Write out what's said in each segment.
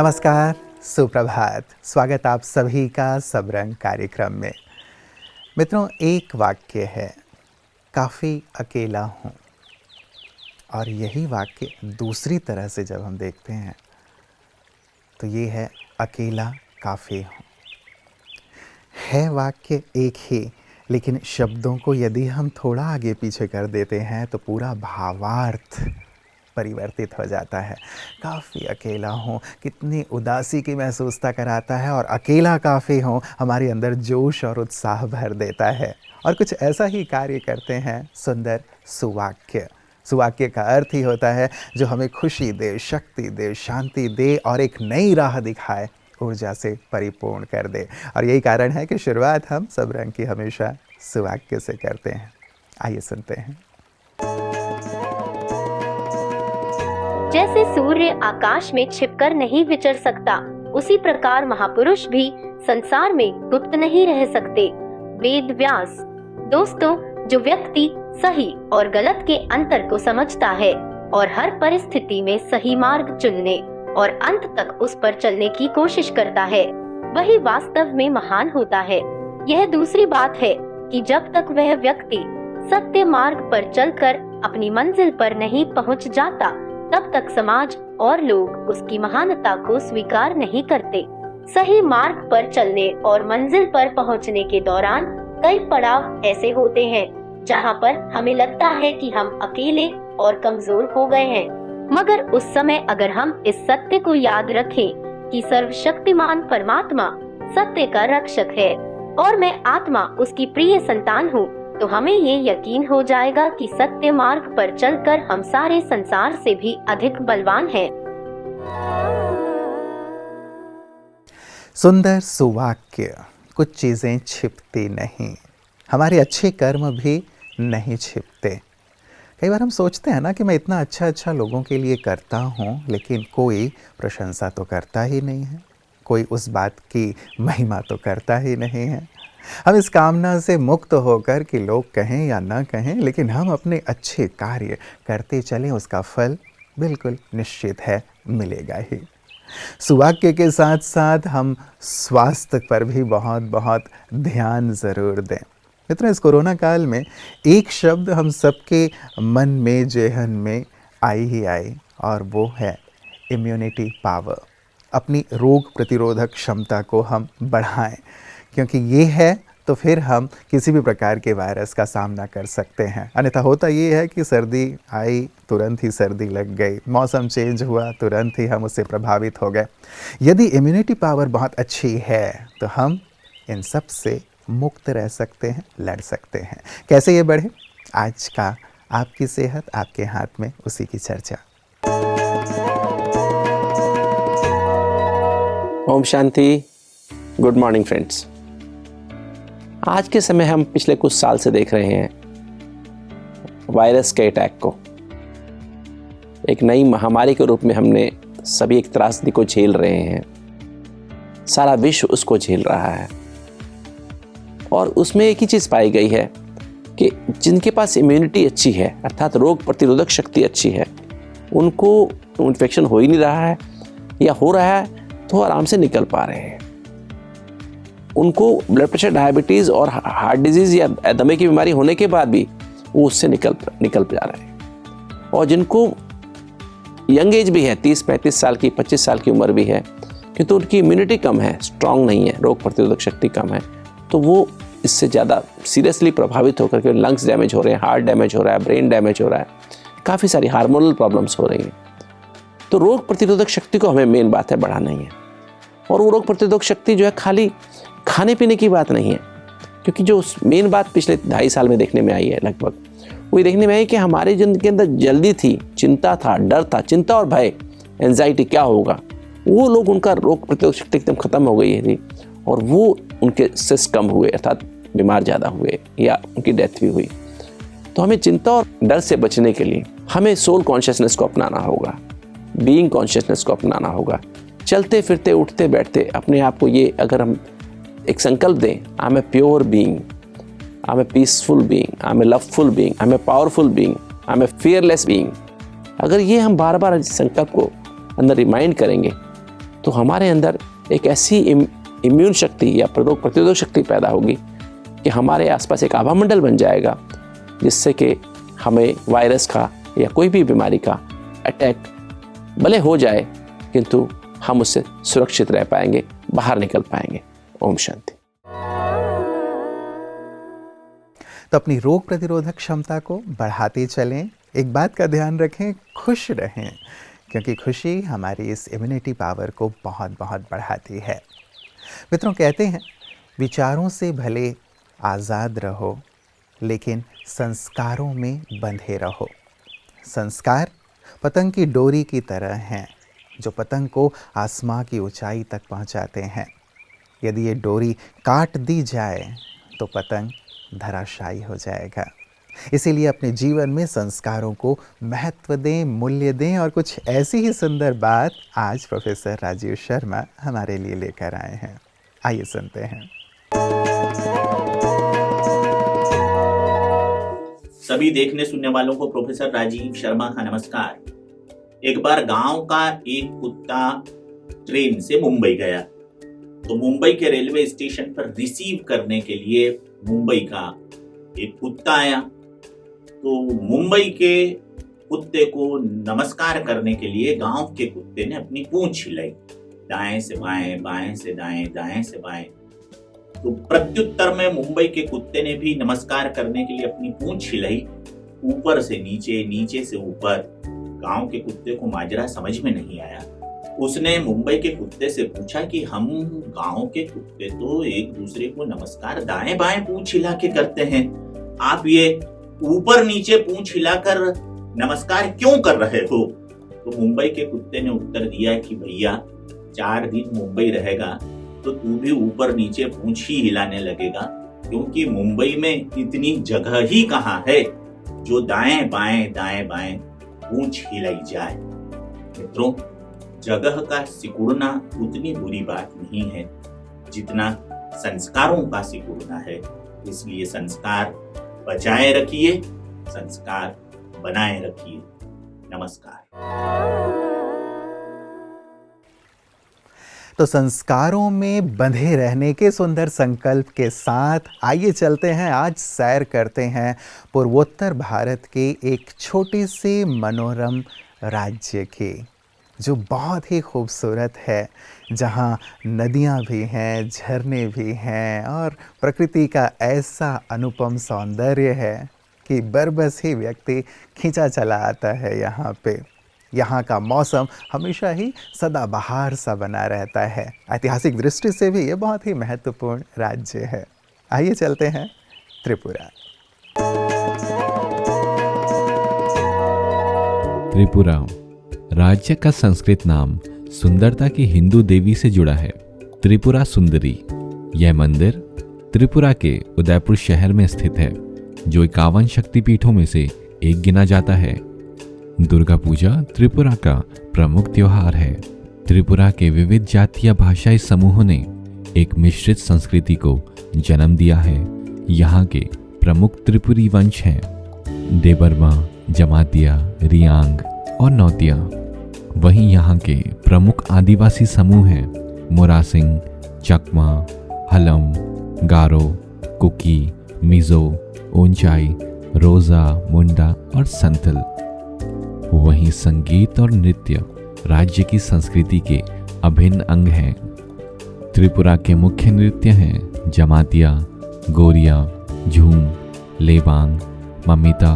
नमस्कार, सुप्रभात। स्वागत आप सभी का सबरंग कार्यक्रम में। मित्रों, एक वाक्य है, काफ़ी अकेला हूँ। और यही वाक्य दूसरी तरह से जब हम देखते हैं तो ये है, अकेला काफ़ी हूँ। है वाक्य एक ही, लेकिन शब्दों को यदि हम थोड़ा आगे पीछे कर देते हैं तो पूरा भावार्थ परिवर्तित हो जाता है। काफ़ी अकेला हूँ, कितनी उदासी की महसूसता कराता है, और अकेला काफ़ी हूँ हमारे अंदर जोश और उत्साह भर देता है। और कुछ ऐसा ही कार्य करते हैं सुंदर सुवाक्य। सुवाक्य का अर्थ ही होता है जो हमें खुशी दे, शक्ति दे, शांति दे और एक नई राह दिखाए, ऊर्जा से परिपूर्ण कर दे। और यही कारण है कि शुरुआत हम सबरंग की हमेशा सुवाक्य से करते हैं। आइए सुनते हैं। जैसे सूर्य आकाश में छिपकर नहीं विचर सकता, उसी प्रकार महापुरुष भी संसार में गुप्त नहीं रह सकते। वेद व्यास। दोस्तों, जो व्यक्ति सही और गलत के अंतर को समझता है और हर परिस्थिति में सही मार्ग चुनने और अंत तक उस पर चलने की कोशिश करता है, वही वास्तव में महान होता है। यह दूसरी बात है कि जब तक वह व्यक्ति सत्य मार्ग पर चलकर अपनी मंजिल पर नहीं पहुंच जाता, तब तक समाज और लोग उसकी महानता को स्वीकार नहीं करते। सही मार्ग पर चलने और मंजिल पर पहुंचने के दौरान कई पड़ाव ऐसे होते हैं जहां पर हमें लगता है कि हम अकेले और कमजोर हो गए हैं, मगर उस समय अगर हम इस सत्य को याद रखें कि सर्वशक्तिमान परमात्मा सत्य का रक्षक है और मैं आत्मा उसकी प्रिय संतान हूँ, तो हमें ये यकीन हो जाएगा कि सत्य मार्ग पर चलकर हम सारे संसार से भी अधिक बलवान हैं। सुंदर सुवाक्य। कुछ चीज़ें छिपती नहीं, हमारे अच्छे कर्म भी नहीं छिपते। कई बार हम सोचते हैं ना कि मैं इतना अच्छा लोगों के लिए करता हूँ, लेकिन कोई प्रशंसा तो करता ही नहीं है, कोई उस बात की महिमा तो करता ही नहीं है। हम इस कामना से मुक्त होकर कि लोग कहें या ना कहें, लेकिन हम अपने अच्छे कार्य करते चलें, उसका फल बिल्कुल निश्चित है, मिलेगा ही। सुवाक्य के साथ साथ हम स्वास्थ्य पर भी बहुत ध्यान ज़रूर दें। मित्रों, इस कोरोना काल में एक शब्द हम सबके मन में, जेहन में आई ही आई, और वो है इम्यूनिटी पावर। अपनी रोग प्रतिरोधक क्षमता को हम बढ़ाएं, क्योंकि ये है तो फिर हम किसी भी प्रकार के वायरस का सामना कर सकते हैं। अन्यथा होता ये है कि सर्दी आई, तुरंत ही सर्दी लग गई, मौसम चेंज हुआ, तुरंत ही हम उससे प्रभावित हो गए। यदि इम्यूनिटी पावर बहुत अच्छी है तो हम इन सब से मुक्त रह सकते हैं, लड़ सकते हैं। कैसे ये बढ़े? आज का आपकी सेहत आपके हाथ में, उसी की चर्चा। ओम शांति। Good morning friends. आज के समय हम पिछले कुछ साल से देख रहे हैं वायरस के अटैक को। एक नई महामारी के रूप में हमने सभी एक त्रासदी को झेल रहे हैं, सारा विश्व उसको झेल रहा है। और उसमें एक ही चीज़ पाई गई है कि जिनके पास इम्यूनिटी अच्छी है, अर्थात रोग प्रतिरोधक शक्ति अच्छी है, उनको इन्फेक्शन हो ही नहीं रहा है, या हो रहा है तो आराम से निकल पा रहे हैं। उनको ब्लड प्रेशर, डायबिटीज़ और हार्ट डिजीज़ या दमे की बीमारी होने के बाद भी वो उससे निकल जा रहे हैं। और जिनको यंग एज भी है, 30-35 साल की, 25 साल की उम्र भी है, किंतु उनकी इम्यूनिटी कम है, स्ट्रांग नहीं है, रोग प्रतिरोधक शक्ति कम है, तो वो इससे ज़्यादा सीरियसली प्रभावित होकर के लंग्स डैमेज हो रहे हैं, हार्ट डैमेज हो रहा है, ब्रेन डैमेज हो रहा है, काफ़ी सारी हार्मोनल प्रॉब्लम्स हो रही हैं। तो रोग प्रतिरोधक शक्ति को हमें मेन बात है बढ़ाना ही है। और वो रोग प्रतिरोधक शक्ति जो है खाली खाने पीने की बात नहीं है, क्योंकि जो मेन बात पिछले 2.5 साल में देखने में आई है, लगभग वो देखने में आई कि हमारे जिनके अंदर जल्दी थी, चिंता था, डर था, चिंता और भय, एंजाइटी, क्या होगा, वो लोग, उनका रोग प्रतिरोधक शक्ति एकदम खत्म हो गई थी और वो उनके सेस कम हुए, अर्थात बीमार ज़्यादा हुए या उनकी डेथ भी हुई। तो हमें चिंता और डर से बचने के लिए हमें सोल कॉन्शियसनेस को अपनाना होगा, बीइंग कॉन्शियसनेस को अपनाना होगा। चलते फिरते, उठते बैठते अपने आप को ये अगर हम एक संकल्प दें, I am a pure being, I am a peaceful being, I am a loveful being, I am a powerful being, I am a fearless being, अगर ये हम बार बार इस संकल्प को अंदर रिमाइंड करेंगे तो हमारे अंदर एक ऐसी इम्यून शक्ति या रोग प्रतिरोधक शक्ति पैदा होगी कि हमारे आसपास एक आभामंडल बन जाएगा, जिससे कि हमें वायरस का या कोई भी बीमारी का अटैक भले हो जाए किंतु हम उससे सुरक्षित रह पाएंगे, बाहर निकल पाएंगे। ओम शांति। तो अपनी रोग प्रतिरोधक क्षमता को बढ़ाते चलें। एक बात का ध्यान रखें, खुश रहें, क्योंकि खुशी हमारी इस इम्यूनिटी पावर को बहुत बहुत बढ़ाती है। मित्रों, कहते हैं विचारों से भले आज़ाद रहो, लेकिन संस्कारों में बंधे रहो। संस्कार पतंग की डोरी की तरह हैं, जो पतंग को आसमां की ऊंचाई तक पहुंचाते हैं। यदि ये डोरी काट दी जाए तो पतंग धराशायी हो जाएगा। इसीलिए अपने जीवन में संस्कारों को महत्व दें, मूल्य दें। और कुछ ऐसी ही सुंदर बात आज प्रोफेसर राजीव शर्मा हमारे लिए लेकर आए हैं। आइए सुनते हैं। सभी देखने सुनने वालों को प्रोफेसर राजीव शर्मा का नमस्कार। एक बार गांव का एक कुत्ता ट्रेन से मुंबई गया, तो मुंबई के रेलवे स्टेशन पर रिसीव करने के लिए मुंबई का एक कुत्ता आया। तो मुंबई के कुत्ते को नमस्कार करने के लिए गांव के कुत्ते ने अपनी पूंछ हिलाई, दाएं से बाएं, बाएं से दाएं, दाएं से बाएं। तो प्रत्युत्तर में मुंबई के कुत्ते ने भी नमस्कार करने के लिए अपनी पूंछ हिलाई, ऊपर से नीचे, नीचे से ऊपर। गांव के कुत्ते को माजरा समझ में नहीं आया। उसने मुंबई के कुत्ते से पूछा कि हम गांव के कुत्ते तो एक दूसरे को नमस्कार दाएं बाएं पूंछ हिला के करते हैं, आप ये ऊपर नीचे पूंछ हिलाकर नमस्कार क्यों कर रहे हो? तो मुंबई के कुत्ते ने उत्तर दिया कि भैया 4 दिन मुंबई रहेगा तो तू भी ऊपर नीचे पूंछ ही हिलाने लगेगा, क्योंकि मुंबई में इतनी जगह ही कहाँ है जो दाएं बाएं पूंछ हिलाई जाए। मित्रों, जगह का सिकुड़ना उतनी बुरी बात नहीं है जितना संस्कारों का सिकुड़ना है। इसलिए संस्कार बचाए रखिए, संस्कार बनाए रखिए। नमस्कार। तो संस्कारों में बंधे रहने के सुंदर संकल्प के साथ आइए चलते हैं, आज सैर करते हैं पूर्वोत्तर भारत के एक छोटे से मनोरम राज्य की, जो बहुत ही खूबसूरत है, जहाँ नदियाँ भी हैं, झरने भी हैं और प्रकृति का ऐसा अनुपम सौंदर्य है कि बरबस ही व्यक्ति खींचा चला आता है यहाँ पे। यहाँ का मौसम हमेशा ही सदाबहार सा बना रहता है। ऐतिहासिक दृष्टि से भी ये बहुत ही महत्वपूर्ण राज्य है। आइए चलते हैं त्रिपुरा। त्रिपुरा राज्य का संस्कृत नाम सुंदरता की हिंदू देवी से जुड़ा है, त्रिपुरा सुंदरी। यह मंदिर त्रिपुरा के उदयपुर शहर में स्थित है, जो 51 शक्तिपीठों में से एक गिना जाता है। दुर्गा पूजा त्रिपुरा का प्रमुख त्योहार है। त्रिपुरा के विविध जातीय भाषाई समूहों ने एक मिश्रित संस्कृति को जन्म दिया है। यहाँ के प्रमुख त्रिपुरी वंश हैं देबर्मा, जमातिया, रियांग और नौतिया। वहीं यहाँ के प्रमुख आदिवासी समूह हैं मोरासिंग, चकमा, हलम, गारो, कुकी, मिजो, ओंचाई, रोजा, मुंडा और संथल। वहीं संगीत और नृत्य राज्य की संस्कृति के अभिन्न अंग हैं। त्रिपुरा के मुख्य नृत्य हैं जमातिया, गोरिया, झूम, लेबांग, ममिता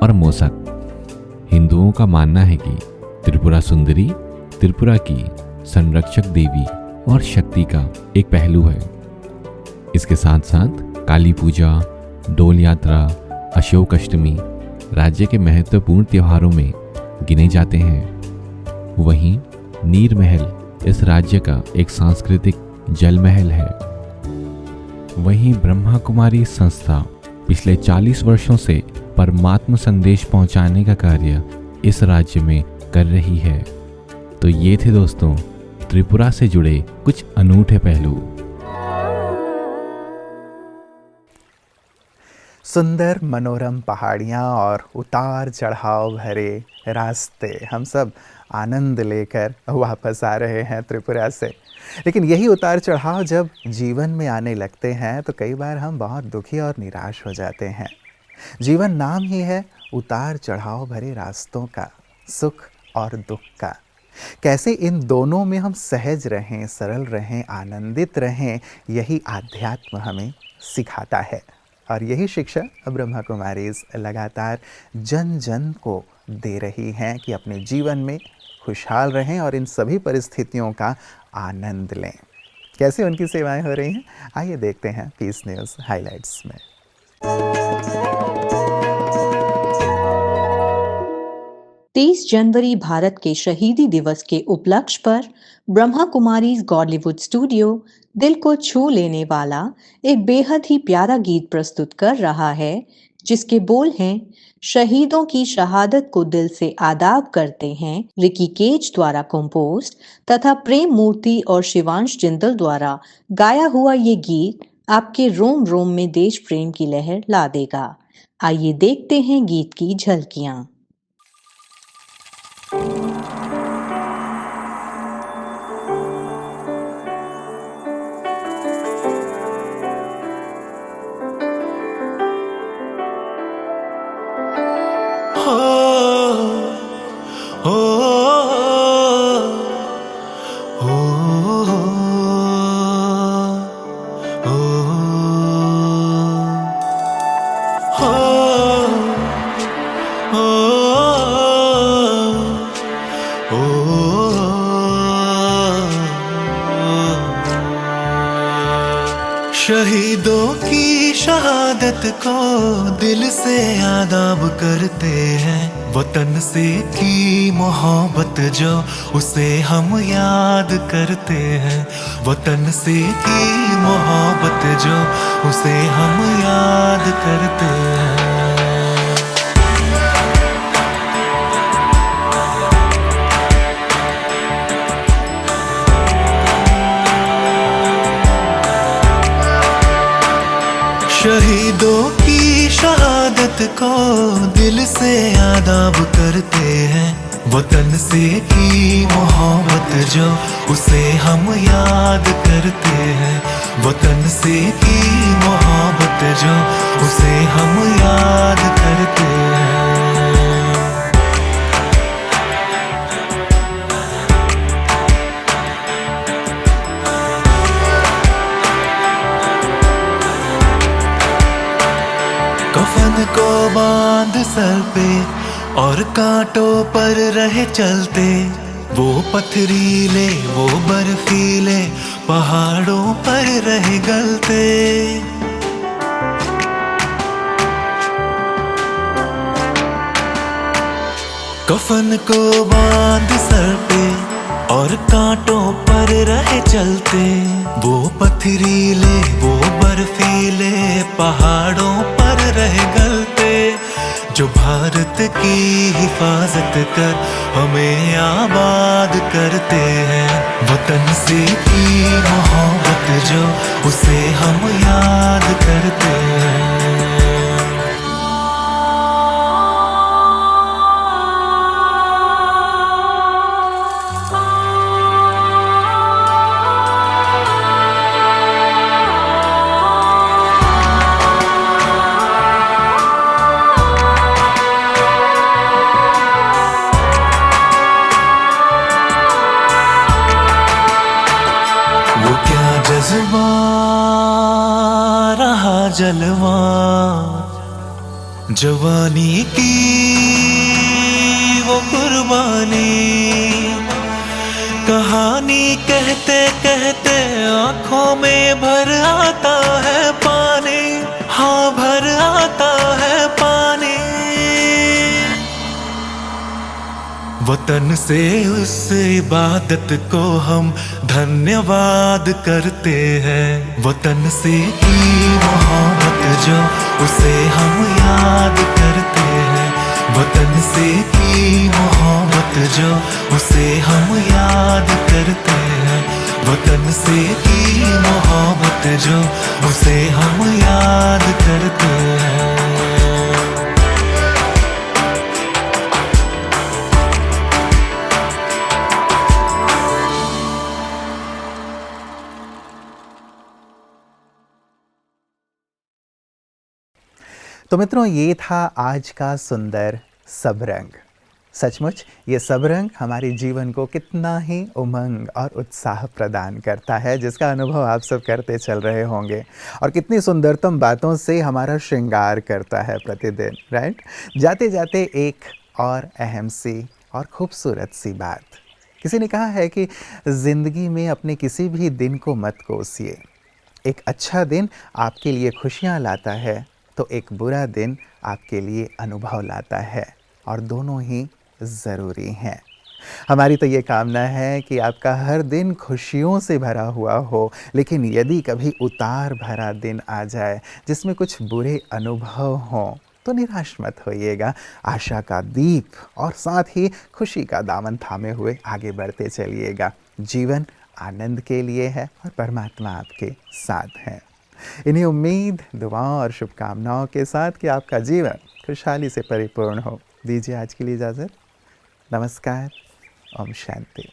और मोसक। हिंदुओं का मानना है कि त्रिपुरा सुंदरी त्रिपुरा की संरक्षक देवी और शक्ति का एक पहलू है। इसके साथ साथ काली पूजा, डोल यात्रा, अशोक अष्टमी राज्य के महत्वपूर्ण त्योहारों में गिने जाते हैं। वहीं नीर महल इस राज्य का एक सांस्कृतिक जल महल है। वहीं ब्रह्मा कुमारी संस्था पिछले 40 वर्षों से परमात्म संदेश पहुंचाने का कार्य इस राज्य में कर रही है। तो ये थे दोस्तों त्रिपुरा से जुड़े कुछ अनूठे पहलू। सुंदर मनोरम पहाड़ियाँ और उतार चढ़ाव भरे रास्ते, हम सब आनंद लेकर वापस आ रहे हैं त्रिपुरा से। लेकिन यही उतार चढ़ाव जब जीवन में आने लगते हैं तो कई बार हम बहुत दुखी और निराश हो जाते हैं। जीवन नाम ही है उतार चढ़ाव भरे रास्तों का, सुख और दुख का। कैसे इन दोनों में हम सहज रहें, सरल रहें, आनंदित रहें, यही आध्यात्म हमें सिखाता है। और यही शिक्षा ब्रह्मा कुमारीज लगातार जन जन को दे रही हैं कि अपने जीवन में खुशहाल रहें और इन सभी परिस्थितियों का आनंद लें। कैसे उनकी सेवाएं हो रही हैं, आइए देखते हैं पीस न्यूज़ हाइलाइट्स में। 30 जनवरी भारत के शहीदी दिवस के उपलक्ष्य पर ब्रह्मा कुमारीज गॉलीवुड स्टूडियो दिल को छू लेने वाला एक बेहद ही प्यारा गीत प्रस्तुत कर रहा है, जिसके बोल हैं, शहीदों की शहादत को दिल से आदाब करते हैं, रिकी केज द्वारा कंपोज्ड तथा प्रेम मूर्ति और शिवांश जिंदल द्वारा गाया हुआ ये गीत आपके रोम रोम में देश प्रेम की लहर ला देगा। आइए देखते हैं गीत की झलकियां। शहीदों की शहादत को दिल से आदाब करते हैं, वतन से की मोहब्बत जो उसे हम याद करते हैं, वतन से की मोहब्बत जो उसे हम याद करते हैं। शहीदों की शहादत को दिल से आदाब करते हैं, वतन से की मोहब्बत जो उसे हम याद करते हैं, वतन से की मोहब्बत जो उसे हम याद करते हैं। कफन को बांध सर पे और कांटों पर रहे चलते, वो पथरीले वो बर्फीले पहाड़ों पर रहे गलते। कफन को बांध सर पे और कांटों पर रहे चलते, वो पथरीले वो बर्फीले पहाड़ों पर रहे गलते। जो भारत की हिफाजत कर हमें आबाद करते हैं, वतन से की मोहब्बत जो उसे हम याद करते हैं। जज्बा रहा जलवा जवानी की वो कुर्बानी, कहानी कहते कहते आंखों में भर आता है पानी, हाँ भर आता है पानी। वतन से उस इबादत को हम धन्यवाद करते हैं, वतन से की मोहब्बत जो उसे हम याद करते हैं, वतन से की मोहब्बत जो उसे हम याद करते हैं, वतन से की मोहब्बत जो उसे हम याद करते हैं। तो मित्रों, ये था आज का सुंदर सबरंग। सचमुच ये सबरंग हमारे जीवन को कितना ही उमंग और उत्साह प्रदान करता है, जिसका अनुभव आप सब करते चल रहे होंगे, और कितनी सुंदरतम बातों से हमारा श्रृंगार करता है प्रतिदिन, राइट। जाते जाते एक और अहम सी और खूबसूरत सी बात, किसी ने कहा है कि ज़िंदगी में अपने किसी भी दिन को मत कोसिए। एक अच्छा दिन आपके लिए खुशियाँ लाता है तो एक बुरा दिन आपके लिए अनुभव लाता है, और दोनों ही ज़रूरी हैं। हमारी तो ये कामना है कि आपका हर दिन खुशियों से भरा हुआ हो, लेकिन यदि कभी उतार भरा दिन आ जाए जिसमें कुछ बुरे अनुभव हों तो निराश मत होइएगा। आशा का दीप और साथ ही खुशी का दामन थामे हुए आगे बढ़ते चलिएगा। जीवन आनंद के लिए है और परमात्मा आपके साथ हैं। इन्हीं उम्मीद, दुआओं और शुभकामनाओं के साथ कि आपका जीवन खुशहाली से परिपूर्ण हो, दीजिए आज के लिए इजाज़त। नमस्कार। ओम शांति।